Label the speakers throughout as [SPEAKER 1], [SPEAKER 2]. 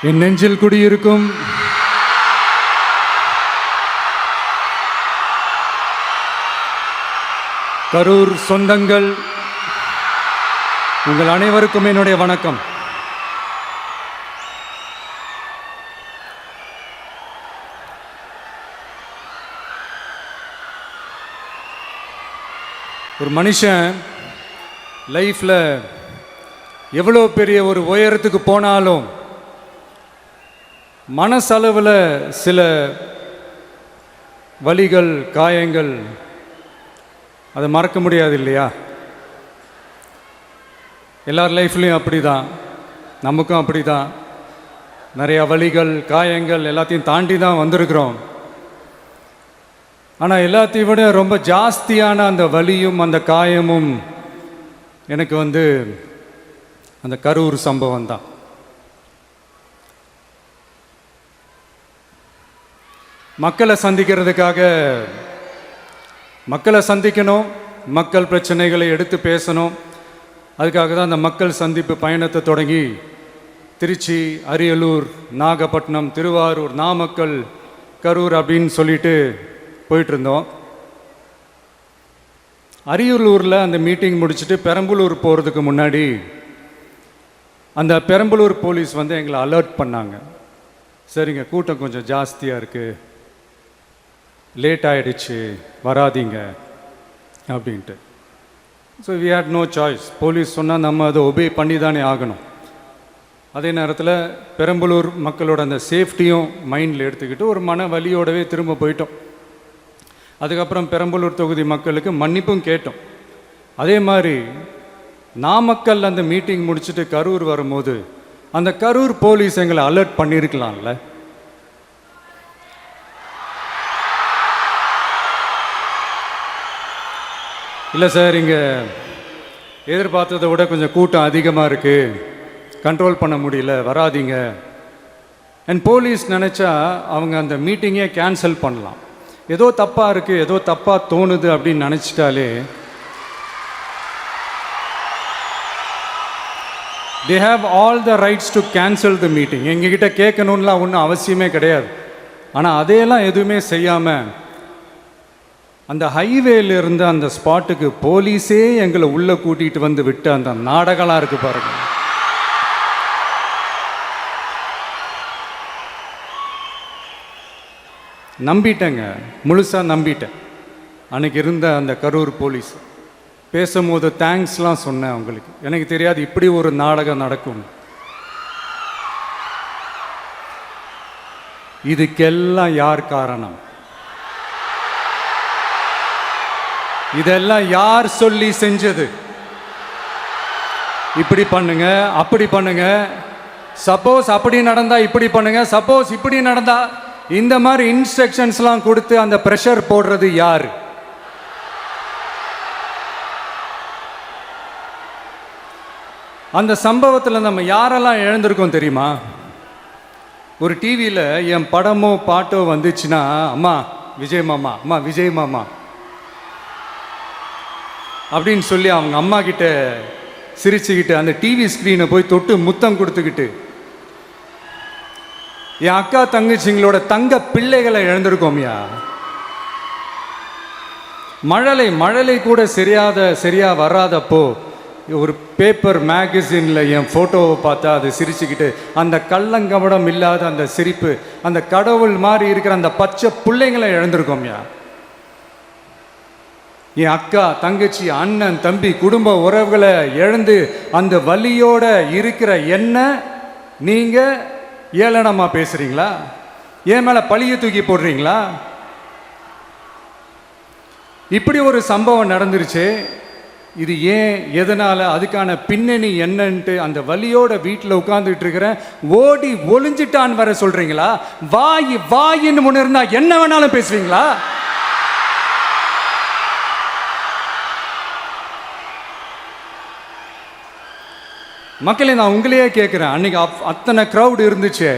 [SPEAKER 1] என் நெஞ்சில் குடியிருக்கும் கரூர் சொந்தங்கள், உங்கள் அனைவருக்கும் என்னுடைய வணக்கம். ஒரு மனுஷன் லைஃப்பில் எவ்வளோ பெரிய ஒரு உயரத்துக்கு போனாலும் மனசளவில் சில வலிகள், காயங்கள் அதை மறக்க முடியாது இல்லையா? எல்லார் லைஃப்லேயும் அப்படி தான், நமக்கும் அப்படி தான். நிறையா வலிகள், காயங்கள் எல்லாத்தையும் தாண்டி தான் வந்திருக்கிறோம். ஆனால் எல்லாத்தையும் விட ரொம்ப ஜாஸ்தியான அந்த வலியும் அந்த காயமும் எனக்கு அந்த கரூர் சம்பவம் தான். மக்களை சந்திக்கணும், மக்கள் பிரச்சனைகளை எடுத்து பேசணும். அதுக்காக தான் அந்த மக்கள் சந்திப்பு பயணத்தை தொடங்கி திருச்சி, அரியலூர், நாகப்பட்டினம், திருவாரூர், நாமக்கல், கரூர் அப்படின்னு சொல்லிட்டு போயிட்டுருந்தோம். அரியலூரில் அந்த மீட்டிங் முடிச்சுட்டு பெரம்பலூர் போகிறதுக்கு முன்னாடி அந்த பெரம்பலூர் போலீஸ் எங்களை அலர்ட் பண்ணாங்க. சரிங்க, கூட்டம் கொஞ்சம் ஜாஸ்தியாக இருக்குது, லேட் ஆகிடுச்சு, வராதிங்க அப்படின்ட்டு. So we had no choice. Police சொன்னால் நம்ம அதை ஒபே பண்ணி தானே ஆகணும். அதே நேரத்தில் பெரம்பலூர் மக்களோட அந்த சேஃப்டியும் மைண்டில் எடுத்துக்கிட்டு ஒரு மன வலியோடவே திரும்ப போயிட்டோம். அதுக்கப்புறம் பெரம்பலூர் தொகுதி மக்களுக்கு மன்னிப்பும் கேட்டோம். அதே மாதிரி நாமக்கல் அந்த மீட்டிங் முடிச்சுட்டு கரூர் வரும்போது அந்த கரூர் போலீஸ் எங்களை அலர்ட் பண்ணியிருக்கலாம்ல. இல்லை சார், இங்கே எதிர்பார்த்ததை விட கொஞ்சம் கூட்டம் அதிகமாக இருக்குது, கண்ட்ரோல் பண்ண முடியல, வராதிங்க. அண்ட் போலீஸ் நினச்சா அவங்க அந்த மீட்டிங்கே கேன்சல் பண்ணலாம். ஏதோ தப்பாக இருக்குது, ஏதோ தப்பாக தோணுது அப்படின்னு நினச்சிட்டாலே they have all the rights to cancel the meeting. எங்ககிட்ட கேட்கணும்லாம் ஒன்றும் அவசியமே கிடையாது. ஆனால் அதையெல்லாம் எதுவுமே செய்யாமல் அந்த ஹைவேல இருந்து அந்த ஸ்பாட்டுக்கு போலீஸே எங்களை உள்ளே கூட்டிகிட்டு வந்து விட்டு அந்த நாடகம்லாம் இருக்குது பாருங்க. நம்பிட்டேங்க, முழுசாக நம்பிட்டேன். அன்றைக்கி இருந்த அந்த கரூர் போலீஸ் பேசும்போது தேங்க்ஸ்லாம் சொன்னேன் அவங்களுக்கு. எனக்கு தெரியாது இப்படி ஒரு நாடகம் நடக்கும். இதுக்கெல்லாம் யார் காரணம்? இதெல்லாம் யார் சொல்லி செஞ்சது? இப்படி பண்ணுங்க, அப்படி பண்ணுங்க, சப்போஸ் அப்படி நடந்தா இப்படி பண்ணுங்க, சப்போஸ் இப்படி நடந்தா இந்த மாதிரி இன்ஸ்ட்ரக்ஷன்ஸ்லாம் கொடுத்து அந்த ப்ரெஷர் போடுறது யார்? அந்த சம்பவத்தில் நம்ம யாரெல்லாம் இழந்திருக்கோம் தெரியுமா? ஒரு டிவியில் என் படமோ பாட்டோ வந்துச்சுன்னா, அம்மா விஜய் மாமா, அம்மா விஜய் மாமா அப்படின்னு சொல்லி அவங்க அம்மா கிட்ட சிரிச்சுக்கிட்டு அந்த டிவி ஸ்க்ரீனை போய் தொட்டு முத்தம் கொடுத்துக்கிட்டு என் அக்கா தங்கச்சிங்களோட தங்க பிள்ளைகளை இழந்திருக்கோம்யா. மழலை கூட சரியா வராதப்போ ஒரு பேப்பர் மேகசினில் என் ஃபோட்டோவை பார்த்தா அது சிரிச்சுக்கிட்டு அந்த கள்ளங்கபடம் இல்லாத அந்த சிரிப்பு, அந்த கடவுள் மாதிரி இருக்கிற அந்த பச்சை பிள்ளைங்களை இழந்திருக்கோம்யா. என் அக்கா, தங்கச்சி, அண்ணன், தம்பி, குடும்ப உறவுகளை இழந்து அந்த வலியோட இருக்கிற என்ன நீங்கள் ஏளனமாக பேசுகிறீங்களா? என் மேலே பழிய தூக்கி போடுறீங்களா? இப்படி ஒரு சம்பவம் நடந்துருச்சு. இது ஏன், எதனால், அதுக்கான பின்னணி என்னன்ட்டு அந்த வலியோட வீட்டில் உட்கார்ந்துட்டு இருக்கிறேன். ஓடி ஒளிஞ்சிட்டான்னு வர சொல்கிறீங்களா? வாயின்னு முன்ன இருந்தா என்ன வேணாலும் பேசுவீங்களா? மக்களே, நான் உங்களையே கேட்குறேன், அன்றைக்கி அத்தனை க்ரௌடு இருந்துச்சு,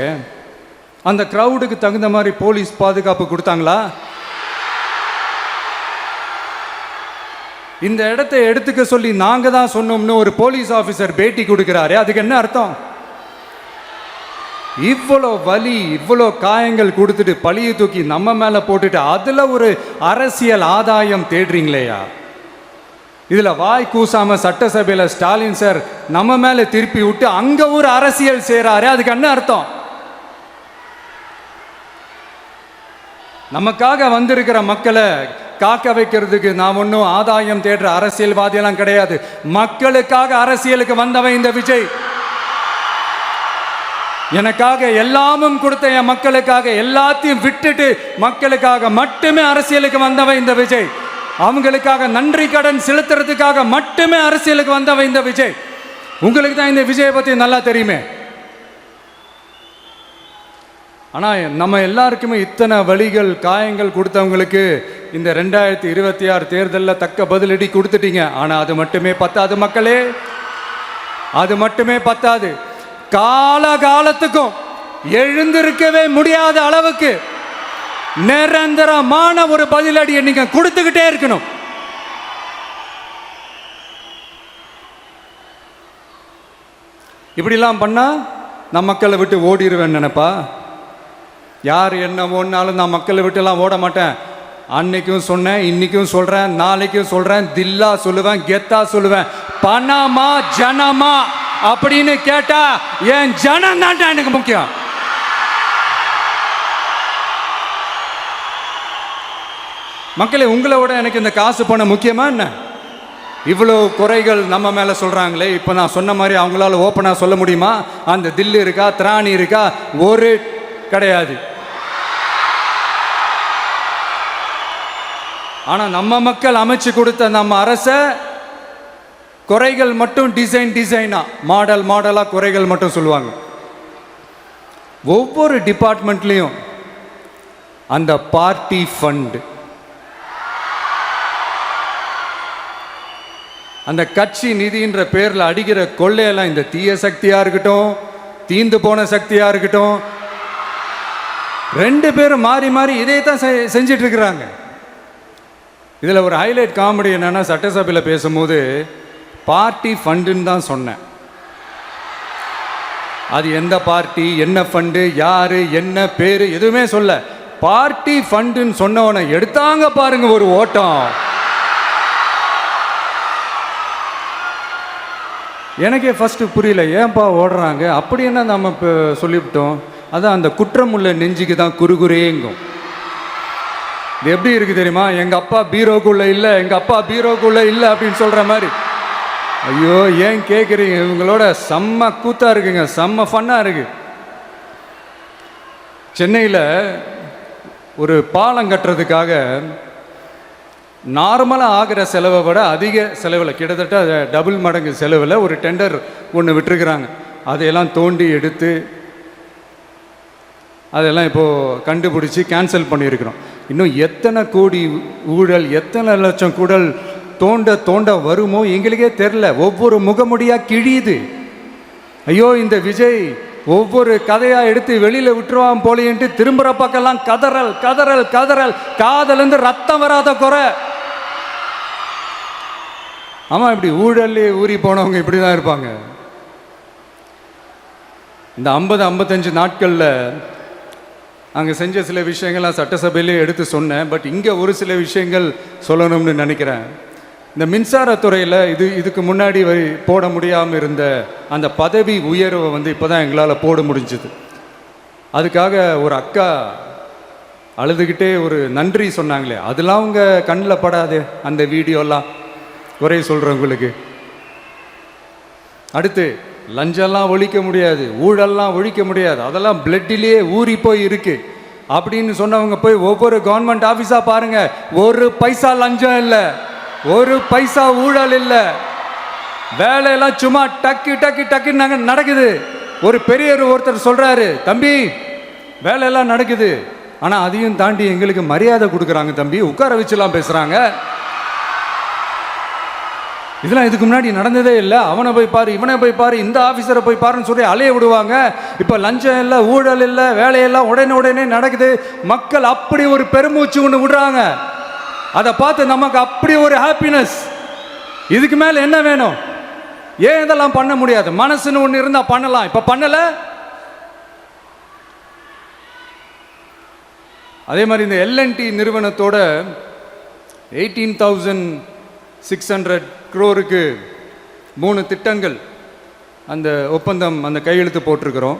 [SPEAKER 1] அந்த க்ரௌடுக்கு தகுந்த மாதிரி போலீஸ் பாதுகாப்பு கொடுத்தாங்களா? இந்த இடத்தை எடுத்துக்க சொல்லி நாங்கள் தான் சொன்னோம்னு ஒரு போலீஸ் ஆஃபீஸர் பேட்டி கொடுக்குறாரு. அதுக்கு என்ன அர்த்தம்? இவ்வளோ வலி, இவ்வளோ காயங்கள் கொடுத்துட்டு பழியை தூக்கி நம்ம மேலே போட்டுட்டு அதில் ஒரு அரசியல் ஆதாயம் தேடுறீங்களேயா? இதில் வாய் கூசாம சட்டசபையில் ஸ்டாலின் சார் நம்ம மேலே திருப்பி விட்டு அங்கே ஒரு அரசியல் செய்கிறாரு. அதுக்கு என்ன அர்த்தம்? நமக்காக வந்திருக்கிற மக்களை காக்க வைக்கிறதுக்கு நான் ஒன்றும் ஆதாயம் தேடுற அரசியல்வாதியெல்லாம் கிடையாது. மக்களுக்காக அரசியலுக்கு வந்தவன் இந்த விஜய். எனக்காக எல்லாமும் கொடுத்த என் மக்களுக்காக எல்லாத்தையும் விட்டுட்டு மக்களுக்காக மட்டுமே அரசியலுக்கு வந்தவன் இந்த விஜய். அவங்களுக்காக நன்றி கடன் செலுத்துறதுக்காக மட்டுமே அரசியலுக்கு வந்தவன் இந்த விஜய். உங்களுக்கு தான் இந்த விஜயை பற்றி நல்லா தெரியுமே. ஆனால் நம்ம எல்லாருக்குமே இத்தனை வலிகள் காயங்கள் கொடுத்தவங்களுக்கு இந்த 2026 தேர்தலில் தக்க பதிலடி கொடுத்துட்டீங்க. ஆனால் அது மட்டுமே பத்தாது மக்களே, அது மட்டுமே பத்தாது. காலகாலத்துக்கும் எழுந்திருக்கவே முடியாத அளவுக்கு நிரந்தரமான ஒரு பதிலடியை நீங்க கொடுத்துக்கிட்டே இருக்கணும். இப்படிலாம் பண்ணா நான் மக்களை விட்டு ஓடிடுவேன் நினைப்பா? யார் என்ன ஓடினாலும் நான் மக்களை விட்டுலாம் ஓட மாட்டேன். அன்னைக்கும் சொன்னேன், இன்னைக்கும் சொல்றேன், நாளைக்கும் சொல்றேன், தில்லா சொல்லுவேன், கெத்தா சொல்லுவேன். பணமா ஜனமா அப்படின்னு கேட்டா என் ஜனம் தான் எனக்கு முக்கியம். மக்களே, உங்களை விட எனக்கு இந்த காசு பணம் முக்கியமா என்ன? இவ்வளோ குறைகள் நம்ம மேலே சொல்கிறாங்களே, இப்போ நான் சொன்ன மாதிரி அவங்களால ஓப்பனாக சொல்ல முடியுமா? அந்த தில்லு இருக்கா, திராணி இருக்கா? ஒரு கிடையாது. ஆனால் நம்ம மக்கள் அமைச்சு கொடுத்த நம்ம அரசை குறைகள் மட்டும் டிசைனா மாடலாக குறைகள் மட்டும் சொல்லுவாங்க. ஒவ்வொரு டிபார்ட்மெண்ட்லேயும் அந்த பார்ட்டி ஃபண்டு, அந்த கட்சி நிதின்ற பேரில் அடிக்கிற கொள்ளையெல்லாம் இந்த தீய சக்தியாக இருக்கட்டும், தீந்து போன சக்தியாக இருக்கட்டும், ரெண்டு பேரும் மாறி மாறி இதே தான் செஞ்சிட்டு இருக்கிறாங்க. இதில் ஒரு ஹைலைட் காமெடி என்னன்னா, சட்டசபையில் பேசும்போது பார்ட்டி ஃபண்டுன்னு தான் சொன்னேன். அது எந்த பார்ட்டி, என்ன ஃபண்டு, யாரு, என்ன பேரு, எதுவுமே சொல்ல. பார்ட்டி ஃபண்டுன்னு சொன்னவனை எடுத்தாங்க பாருங்க ஒரு ஓட்டம். எனக்கே ஃபஸ்ட்டு புரியல, ஏன்பா ஓடுறாங்க? அப்படி என்ன நம்ம இப்போ சொல்லிவிட்டோம்? அதான் அந்த குற்றம் உள்ள நெஞ்சுக்கு தான் குறுகுறேங்கும். இது எப்படி இருக்கு தெரியுமா? எங்கள் அப்பா பீரோக்குள்ளே இல்லை, எங்கள் அப்பா பீரோக்குள்ளே இல்லை அப்படின்னு சொல்கிற மாதிரி. ஐயோ, ஏன் கேட்குறீங்க? இவங்களோட செம்ம கூத்தாக இருக்குங்க, செம்ம ஃபன்னாக இருக்கு. சென்னையில் ஒரு பாலம் கட்டுறதுக்காக நார்மலாக ஆகிற செலவை விட அதிக செலவில், கிட்டத்தட்ட டபுள் மடங்கு செலவில் ஒரு டெண்டர் ஒன்று விட்டுருக்குறாங்க. அதையெல்லாம் தோண்டி எடுத்து அதெல்லாம் இப்போது கண்டுபிடிச்சி கேன்சல் பண்ணியிருக்கிறோம். இன்னும் எத்தனை கோடி ஊழல், எத்தனை லட்சம் கூடல் தோண்ட வருமோ எங்களுக்கே தெரில. ஒவ்வொரு முகமுடியாக கிழியுது. ஐயோ, இந்த விஜய் ஒவ்வொரு கதையாக எடுத்து வெளியில் விட்டுருவான் போலேன்ட்டு திரும்புகிற பக்கம்லாம் கதறல் கதறல் கதறல். காதலேருந்து ரத்தம் வராத குறை. ஆமாம், இப்படி ஊழல்லே ஊறி போனவங்க இப்படி தான் இருப்பாங்க. இந்த 50-55 நாட்களில் அங்கே செஞ்ச சில விஷயங்கள்லாம் சட்டசபையிலே எடுத்து சொன்னேன். பட் இங்கே ஒரு சில விஷயங்கள் சொல்லணும்னு நினைக்கிறேன். இந்த மின்சாரத்துறையில் இதுக்கு முன்னாடி போட முடியாமல் இருந்த அந்த பதவி உயர்வை இப்போ தான் எங்களால் போட முடிஞ்சுது. அதுக்காக ஒரு அக்கா அழுதுகிட்டே ஒரு நன்றி சொன்னாங்களே, அதெல்லாம் அவங்க கண்ணில் படாது அந்த வீடியோலாம். குறை சொல்கிறவங்களுக்கு. அடுத்து லஞ்சம்லாம் ஒழிக்க முடியாது, ஊழல்லாம் ஒழிக்க முடியாது, அதெல்லாம் பிளட்டிலேயே ஊறி போய் இருக்கு அப்படின்னு சொன்னவங்க போய் ஒவ்வொரு கவர்மெண்ட் ஆஃபீஸாக பாருங்க. ஒரு பைசா லஞ்சம் இல்லை, ஒரு பைசா ஊழல் இல்லை. வேலையெல்லாம் சும்மா டக்கு டக்கு டக்குன்னு நடக்குது. ஒரு பெரியவர் ஒருத்தர் சொல்றாரு, தம்பி வேலையெல்லாம் நடக்குது, ஆனால் அதையும் தாண்டி எங்களுக்கு மரியாதை கொடுக்குறாங்க தம்பி, உட்கார வச்சுலாம் பேசுகிறாங்க. இதெல்லாம் இதுக்கு முன்னாடி நடந்ததே இல்லை. அவனை போய் பாரு, இவனை போய் பாரு, இந்த ஆஃபீஸரை போய் பாருன்னு சொல்லி அலைய விடுவாங்க. இப்போ லஞ்சம் இல்லை, ஊழல் இல்லை, வேலையெல்லாம் உடனே நடக்குது. மக்கள் அப்படி ஒரு பெருமூச்சு ஒன்று விடுறாங்க. அதை பார்த்து நமக்கு அப்படி ஒரு ஹாப்பினஸ். இதுக்கு மேலே என்ன வேணும்? ஏன் இதெல்லாம் பண்ண முடியாது? மனசுன்னு ஒன்று இருந்தால் பண்ணலாம். இப்போ பண்ணலை. அதே மாதிரி இந்த எல்என்டி நிறுவனத்தோட 18,600 crore-க்கு 3 திட்டங்கள் அந்த ஒப்பந்தம் அந்த கையெழுத்து போட்டிருக்கிறோம்.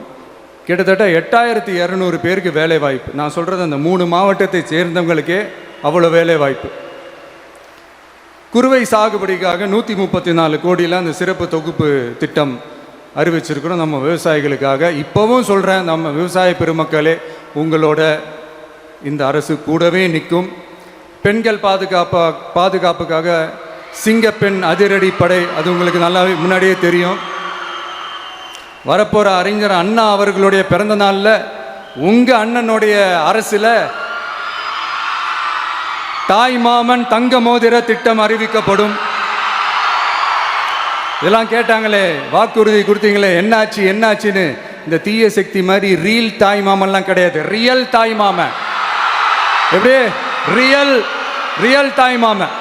[SPEAKER 1] கிட்டத்தட்ட 8,200 பேருக்கு வேலை வாய்ப்பு. நான் சொல்கிறது அந்த 3 மாவட்டத்தை சேர்ந்தவங்களுக்கே அவ்வளோ வேலை வாய்ப்பு. குறுவை சாகுபடிக்காக 134 கோடியில் அந்த சிறப்பு தொகுப்பு திட்டம் அறிவிச்சிருக்கிறோம் நம்ம விவசாயிகளுக்காக. இப்போவும் சொல்கிறேன், நம்ம விவசாய பெருமக்களே, உங்களோட இந்த அரசு கூடவே நிற்கும். பெண்கள் பாதுகாப்புக்காக சிங்கப்பெண் அதிரடி படை, அது உங்களுக்கு நல்லா முன்னாடியே தெரியும். வரப்போகிற அறிஞர் அண்ணா அவர்களுடைய பிறந்த நாளில் உங்கள் அண்ணனுடைய அரசில் தாய் மாமன் தங்க மோதிர திட்டம் அறிவிக்கப்படும். இதெல்லாம் கேட்டாங்களே, வாக்குறுதி கொடுத்தீங்களே, என்னாச்சு என்னாச்சுன்னு. இந்த தீய சக்தி மாதிரி ரியல் தாய் மாமன்லாம் கிடையாது, ரியல் தாய் மாமன். எப்படி ரியல் தாய் மாமன்.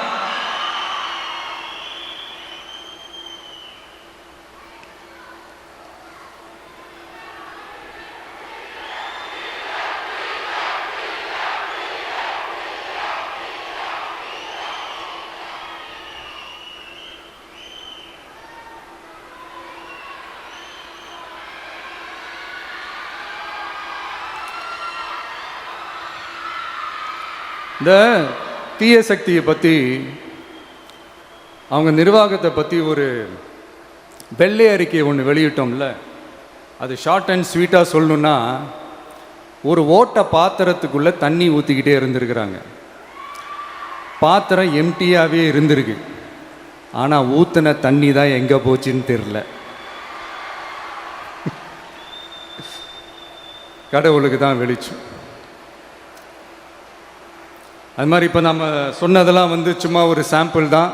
[SPEAKER 1] இந்த தீய சக்தியை பற்றி, அவங்க நிர்வாகத்தை பற்றி ஒரு வெள்ளை அறிக்கை ஒன்று வெளியிட்டோம்ல, அது ஷார்ட் அண்ட் ஸ்வீட்டாக சொல்லணுன்னா, ஒரு ஓட்ட பாத்திரத்துக்குள்ளே தண்ணி ஊற்றிக்கிட்டே இருந்திருக்கிறாங்க. பாத்திரம் எம்டியாகவே இருந்திருக்கு, ஆனால் ஊற்றின தண்ணி தான் எங்கே போச்சுன்னு தெரில. கடவுளுக்கு தான் வெளிச்சம். அது மாதிரி இப்போ நம்ம சொன்னதெல்லாம் சும்மா ஒரு சாம்பிள் தான்.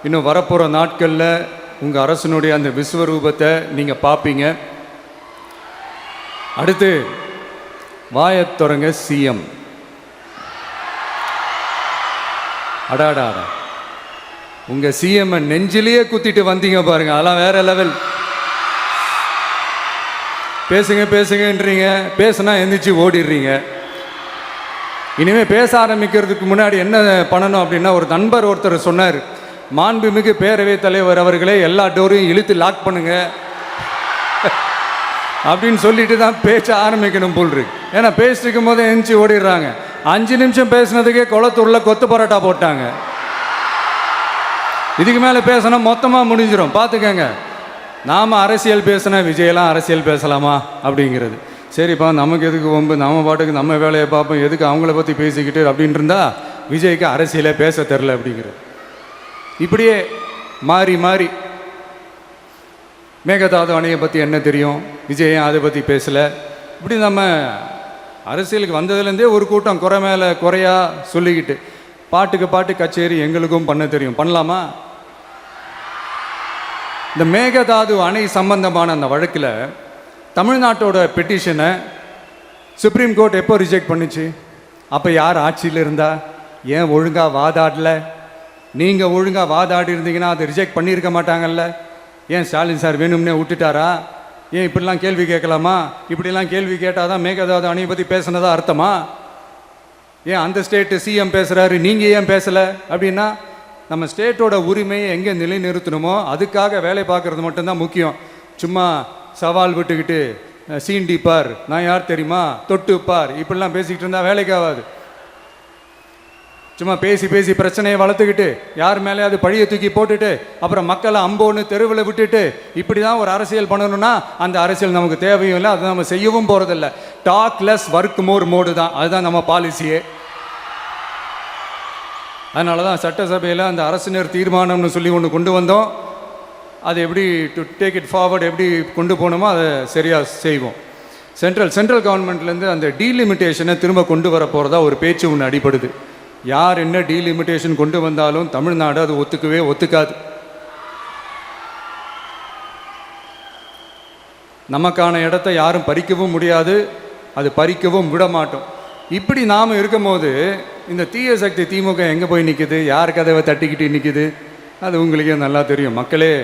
[SPEAKER 1] இன்னும் வரப்போகிற நாட்களில் உங்கள் அரசனுடைய அந்த விஸ்வரூபத்தை நீங்கள் பார்ப்பீங்க. அடுத்து வாயத்தொடங்க சிஎம். அடாடா, உங்கள் சிஎம்ஐ நெஞ்சிலேயே குத்திட்டு வந்தீங்க பாருங்க, அதெல்லாம் வேற லெவல். பேசுங்கன்றீங்க, பேசுனா எந்திரிச்சு ஓடிடுறீங்க. இனிமேல் பேச ஆரம்பிக்கிறதுக்கு முன்னாடி என்ன பண்ணணும் அப்படின்னா, ஒரு நண்பர் ஒருத்தர் சொன்னார், மாண்புமிகு பேரவைத் தலைவர் அவர்களே, எல்லா டோரையும் இழுத்து லாக் பண்ணுங்க அப்படின்னு சொல்லிட்டு தான் பேச ஆரம்பிக்கணும் போல் இருக்கு. ஏன்னா பேசிட்டு இருக்கும் போதே எந்திரிச்சு ஓடிடுறாங்க. 5 நிமிஷம் பேசினதுக்கே குளத்தூரில் கொத்து பரோட்டா போட்டாங்க. இதுக்கு மேலே பேசினா மொத்தமாக முடிஞ்சிடும், பார்த்துக்கங்க. நாம் அரசியல் பேசினா விஜயெல்லாம் அரசியல் பேசலாமா அப்படிங்கிறது. சரிப்பா, நமக்கு எதுக்கு வம்பு, நம்ம பாட்டுக்கு நம்ம வேலையை பார்ப்போம், எதுக்கு அவங்கள பற்றி பேசிக்கிட்டு அப்படின்னு இருந்தால் விஜய்க்கு அரசியலே பேச தெரில அப்படிங்கிறது. இப்படியே மாறி மாறி மேகதாது அணையை பற்றி என்ன தெரியும், விஜய் அதை பற்றி பேசலை. இப்படி நம்ம அரசியலுக்கு வந்ததுலேருந்தே ஒரு கூட்டம் குறை மேலே குறையா சொல்லிக்கிட்டு, பாட்டுக்கு பாட்டு கச்சேரி எங்களுக்கும் பண்ண தெரியும், பண்ணலாமா? இந்த மேகதாது அணை சம்பந்தமான அந்த வழக்கில் தமிழ்நாட்டோட பெட்டிஷனை சுப்ரீம் கோர்ட் எப்போ ரிஜெக்ட் பண்ணுச்சு? அப்போ யார் ஆட்சியில் இருந்தா? ஏன் ஒழுங்காக வாதாடல? நீங்கள் ஒழுங்காக வாதாடி இருந்தீங்கன்னா அதை ரிஜெக்ட் பண்ணியிருக்க மாட்டாங்கல்ல. ஏன் ஸ்டாலின் சார் வேணும்னே விட்டுட்டாரா? ஏன் இப்படிலாம் கேள்வி கேட்கலாமா? இப்படிலாம் கேள்வி கேட்டால் தான் மேகதாது அணையை பற்றி பேசுனதா அர்த்தமா? ஏன் அந்த ஸ்டேட்டு சிஎம் பேசுகிறாரு, நீங்கள் ஏன் பேசலை அப்படின்னா, நம்ம ஸ்டேட்டோட உரிமையை எங்கே நிலைநிறுத்தணுமோ அதுக்காக வேலை பார்க்குறது மட்டும்தான் முக்கியம். சும்மா சவால் விட்டுக்கிட்டு சீண்டி பார், நான் யார் தெரியுமா, தொட்டு பார், இப்படிலாம் பேசிக்கிட்டு இருந்தால் வேலைக்கு ஆகாது. சும்மா பேசி பேசி பிரச்சனையை வளர்த்துக்கிட்டு யார் மேலே அது பழியை தூக்கி போட்டுட்டு அப்புறம் மக்களை அம்போன்னு தெருவில் விட்டுட்டு இப்படி தான் ஒரு அரசியல் பண்ணணும்னா அந்த அரசியல் நமக்கு தேவையும் இல்லை, அதை நம்ம செய்யவும் போகிறதில்ல. Talk less work more mode தான், அதுதான் நம்ம பாலிசியே. அதனால தான் சட்டசபையில் அந்த அரசினர் தீர்மானம்னு சொல்லி ஒன்று கொண்டு வந்தோம். அது எப்படி டு டேக் இட் ஃபார்வர்ட், எப்படி கொண்டு போகணுமோ அதை சரியாக செய்வோம். சென்ட்ரல் கவர்மெண்ட்லேருந்து அந்த டீலிமிட்டேஷனை திரும்ப கொண்டு வர போகிறதா ஒரு பேச்சு ஒன்று அடிப்படுது. யார் என்ன டீலிமிட்டேஷன் கொண்டு வந்தாலும் தமிழ்நாடு அது ஒத்துக்காது. நமக்கான இடத்த யாரும் பறிக்கவும் முடியாது, அது பறிக்கவும் விட மாட்டோம். இப்படி நாம் இருக்கும் போது இந்த தீய சக்தி திமுக எங்கே போய் நிற்குது, யார் கதவை தட்டிக்கிட்டு நிற்குது, அது உங்களுக்கே நல்லா தெரியும். மக்களே,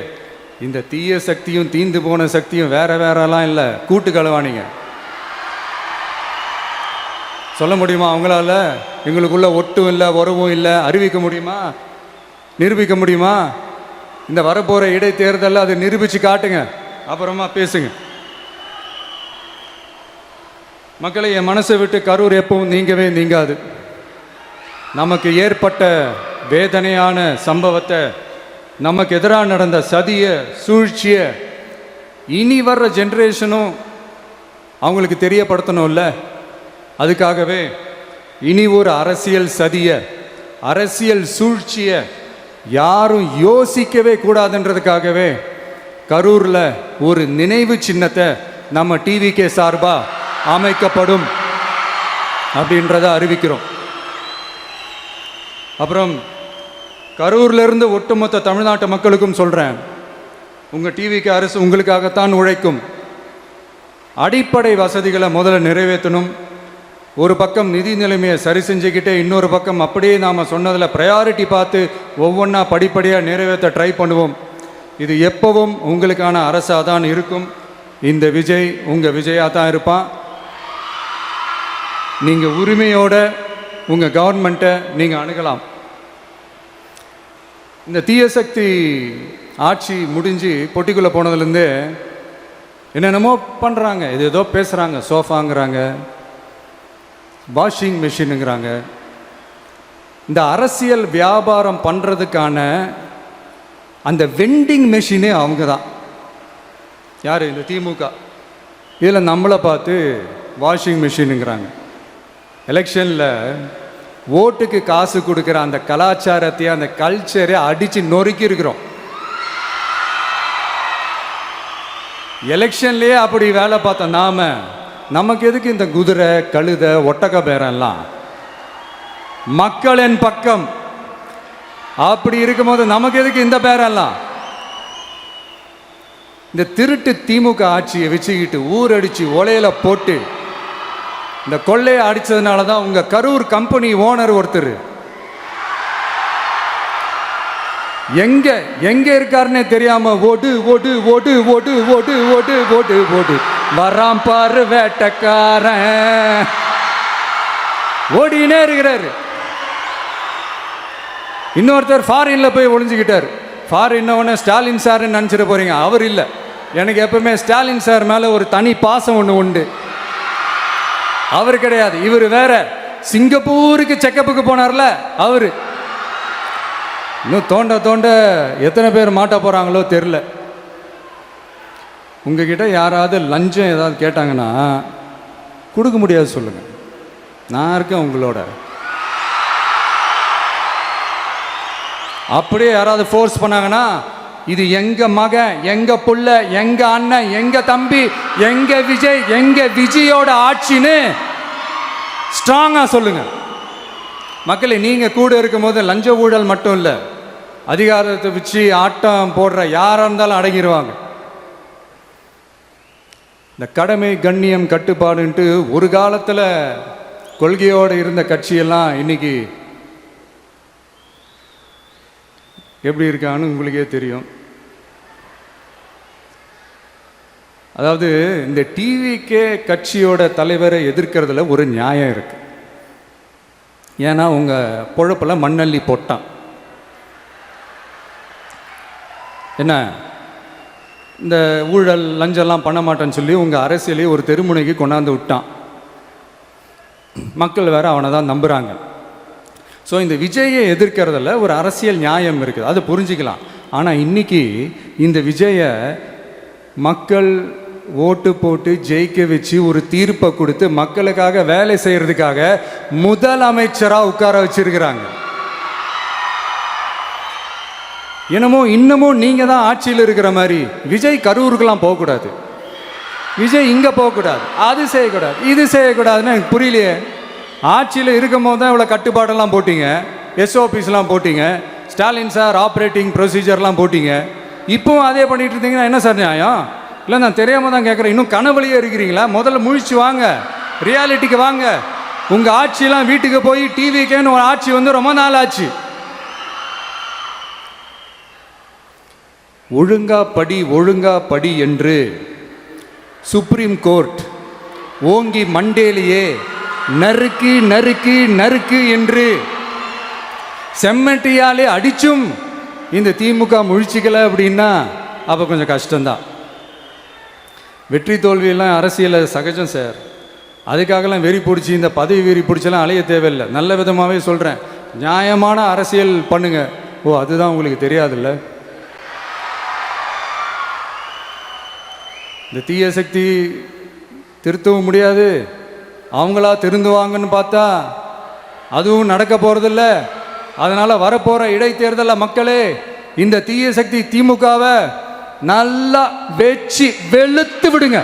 [SPEAKER 1] இந்த தீய சக்தியும் தீந்து போன சக்தியும் வேறலாம் இல்லை, கூட்டு களவாணிங்க. சொல்ல முடியுமா அவங்களால? எங்களுக்குள்ள ஒட்டும் இல்லை, உறவும் இல்லை, அறிவிக்க முடியுமா? நிரூபிக்க முடியுமா? இந்த வரப்போகிற இடைத்தேர்தலில் அதை நிரூபித்து காட்டுங்க, அப்புறமா பேசுங்க. மக்களை, என் மனசை விட்டு கரூர் எப்பவும் நீங்கவே நீங்காது. நமக்கு ஏற்பட்ட வேதனையான சம்பவத்தை, நமக்கு எதிராக நடந்த சதியை, சூழ்ச்சியை இனி வர்ற ஜென்ரேஷனும் அவங்களுக்கு தெரியப்படுத்தணும்ல. அதுக்காகவே இனி ஒரு அரசியல் சதியை, அரசியல் சூழ்ச்சியை யாரும் யோசிக்கவே கூடாதுன்றதுக்காகவே கரூரில் ஒரு நினைவு சின்னத்தை நம்ம டிவிகே சார்பாக அமைக்கப்படும் அப்படின்றத அறிவிக்கிறோம். அப்புறம் கரூர்லேருந்து ஒட்டுமொத்த தமிழ்நாட்டு மக்களுக்கும் சொல்கிறேன், உங்கள் டிவிகே அரசு உங்களுக்காகத்தான் உழைக்கும். அடிப்படை வசதிகளை முதல்ல நிறைவேற்றணும். ஒரு பக்கம் நிதி நிலைமையை சரி செஞ்சுக்கிட்டே, இன்னொரு பக்கம் அப்படியே நாம் சொன்னதில் ப்ரையாரிட்டி பார்த்து ஒவ்வொன்றா படிப்படியாக நிறைவேற்ற ட்ரை பண்ணுவோம். இது எப்பவும் உங்களுக்கான அரசாக தான் இருக்கும். இந்த விஜய் உங்கள் விஜயாக தான் இருப்பான். நீங்கள் உரிமையோட உங்கள் கவர்மெண்ட்டை நீங்கள் அணுகலாம். இந்த தீயசக்தி ஆட்சி முடிஞ்சு பொட்டிக்குள்ளே போனதுலேருந்தே என்னென்னமோ பண்ணுறாங்க, இது ஏதோ பேசுகிறாங்க, சோஃபாங்கிறாங்க, வாஷிங் மிஷினுங்கிறாங்க. இந்த அரசியல் வியாபாரம் பண்ணுறதுக்கான அந்த வெண்டிங் மெஷினே அவங்க தான். யார்? இந்த திமுக. இதில் நம்மளை பார்த்து வாஷிங் மிஷினுங்கிறாங்க. எலெக்ஷனில் ஓட்டுக்கு காசு கொடுக்குற அந்த கலாச்சாரத்தையே, அந்த கல்ச்சரை அடித்து நொறுக்கி இருக்கிறோம். எலெக்ஷன்லேயே அப்படி வேலை பார்த்தோம் நாம. நமக்கு எதுக்கு இந்த குதிரை, கழுதை, ஒட்டக பேரெல்லாம்? மக்களின் பக்கம் அப்படி இருக்கும்போது நமக்கு எதுக்கு இந்த பேரெல்லாம்? இந்த திருட்டு திமுக ஆட்சியை வச்சுக்கிட்டு ஊரடிச்சு ஒலையில போட்டு இந்த கொள்ளையை அடிச்சதுனால தான் உங்க கரூர் கம்பெனி ஓனர் ஒருத்தர் எங்க எங்க இருக்காருன்னே தெரியாம ஓடு ஓடு ஓடு ஓடு ஓடு ஓடு ஓடு ஓடு வராம் பாரு வேட்டக்காரன் ஓடினே இருக்கிறாரு. இன்னொருத்தர் ஃபாரின்ல போய் ஒளிஞ்சுக்கிட்டார். ஃபாரின் ஸ்டாலின் சார்ன்னு நினச்சிட்டு போறீங்க, அவர் இல்லை. எனக்கு எப்பவுமே ஸ்டாலின் சார் மேலே ஒரு தனி பாசம் ஒன்று உண்டு. அவர் கிடையாது, இவர் வேற. சிங்கப்பூருக்கு செக்கப்புக்கு போனார்ல அவர். இன்னும் தோண்ட தோண்ட எத்தனை பேர் மாட்ட போகிறாங்களோ தெரில. உங்ககிட்ட யாராவது லஞ்சம் ஏதாவது கேட்டாங்கன்னா கொடுக்க முடியாது சொல்லுங்கள், நான் இருக்கேன் உங்களோட. அப்படியே யாராவது ஃபோர்ஸ் பண்ணாங்கன்னா இது எங்க மகன், எங்க புள்ள, எங்க அண்ணன், எங்க தம்பி, எங்க விஜய், எங்க விஜயோட ஆட்சின்னு ஸ்ட்ராங்கா சொல்லுங்க. மக்களை, நீங்க கூட இருக்கும் போது லஞ்ச ஊழல் மட்டும் இல்லை, அதிகாரத்தை வச்சு ஆட்டம் போடுற யாரா இருந்தாலும் அடங்கிடுவாங்க. இந்த கடமை, கண்ணியம், கட்டுப்பாடுன்ட்டு ஒரு காலத்தில் கொள்கையோடு இருந்த கட்சியெல்லாம் இன்னைக்கு எப்படி இருக்கான்னு உங்களுக்கே தெரியும். அதாவது இந்த டிவிகே கட்சியோட தலைவரை எதிர்க்கிறதுல ஒரு நியாயம் இருக்கு. ஏன்னா உங்க பொழப்பில் மண்ணள்ளி போட்டான். என்ன இந்த ஊழல் லஞ்சம்லாம் பண்ண மாட்டேன்னு சொல்லி உங்கள் அரசியலையே ஒரு தெருமுனைக்கு கொண்டாந்து விட்டான். மக்கள் வேற அவனை தான் நம்புகிறாங்க. ஸோ இந்த விஜயை எதிர்க்கிறதுல ஒரு அரசியல் நியாயம் இருக்குது, அதை புரிஞ்சுக்கலாம். ஆனால் இன்னைக்கு இந்த விஜயை மக்கள் ஓட்டு போட்டு ஜெயிக்க வச்சு ஒரு தீர்ப்பை கொடுத்து மக்களுக்காக வேலை செய்கிறதுக்காக முதலமைச்சராக உட்கார வச்சிருக்கிறாங்க. என்னமோ இன்னமும் நீங்கள் தான் ஆட்சியில் இருக்கிற மாதிரி. விஜய் கரூருக்கெல்லாம் போகக்கூடாது, விஜய் இங்கே போகக்கூடாது, அது செய்யக்கூடாது, இது செய்யக்கூடாதுன்னு எனக்கு புரியலையே. ஆட்சியில் இருக்கும் போது தான் இவ்வளோ கட்டுப்பாடெல்லாம் போட்டிங்க, எஸ்ஓபிஸ்லாம் போட்டிங்க, ஸ்டாலின் சார் ஆப்ரேட்டிங் ப்ரொசீஜர்லாம் போட்டிங்க. இப்போவும் அதே பண்ணிட்டு இருந்தீங்கன்னா என்ன சார் நியாயம்? இல்லை, நான் தெரியாமல் தான் கேட்குறேன். இன்னும் கனவுலையே இருக்கிறீங்களா? முதல்ல முழிச்சு வாங்க, ரியாலிட்டிக்கு வாங்க. உங்கள் ஆட்சியெல்லாம் வீட்டுக்கு போய் டிவிக்கேன்னு ஒரு ஆட்சி வந்து ரொம்ப நாள் ஆச்சு. ஒழுங்கா படி என்று சுப்ரீம் கோர்ட் ஓங்கி மண்டேலியே நறுக்கு நறுக்கு நறுக்கு என்று செம்மட்டியாலே அடிச்சும் இந்த திமுக முழிச்சிக்கல அப்படின்னா அப்போ கொஞ்சம் கஷ்டம்தான். வெற்றி தோல்வியெல்லாம் அரசியல் சகஜம் சார். அதுக்காகலாம் வெறி பிடிச்சி இந்த பதவி வெறி பிடிச்செல்லாம் அலைய தேவையில்லை. நல்ல விதமாகவே சொல்கிறேன், நியாயமான அரசியல் பண்ணுங்க. ஓ, அதுதான் உங்களுக்கு தெரியாதுல்ல. இந்த தீய சக்தி திருத்தவும் முடியாது, அவங்களா திருந்துவாங்கன்னு பார்த்தா அதுவும் நடக்க போகிறதில்ல. அதனால் வரப்போகிற இடைத்தேர்தலில் மக்களே இந்த தீய சக்தி திமுகவை நல்லா வெச்சு வெளுத்து விடுங்க.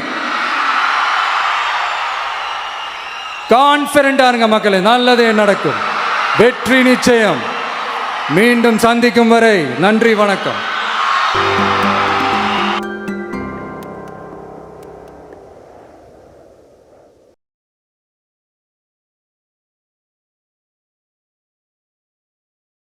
[SPEAKER 1] கான்ஃபிடண்டா இருங்க மக்களே, நல்லதே நடக்கும், வெற்றி நிச்சயம். மீண்டும் சந்திக்கும் வரை நன்றி, வணக்கம்.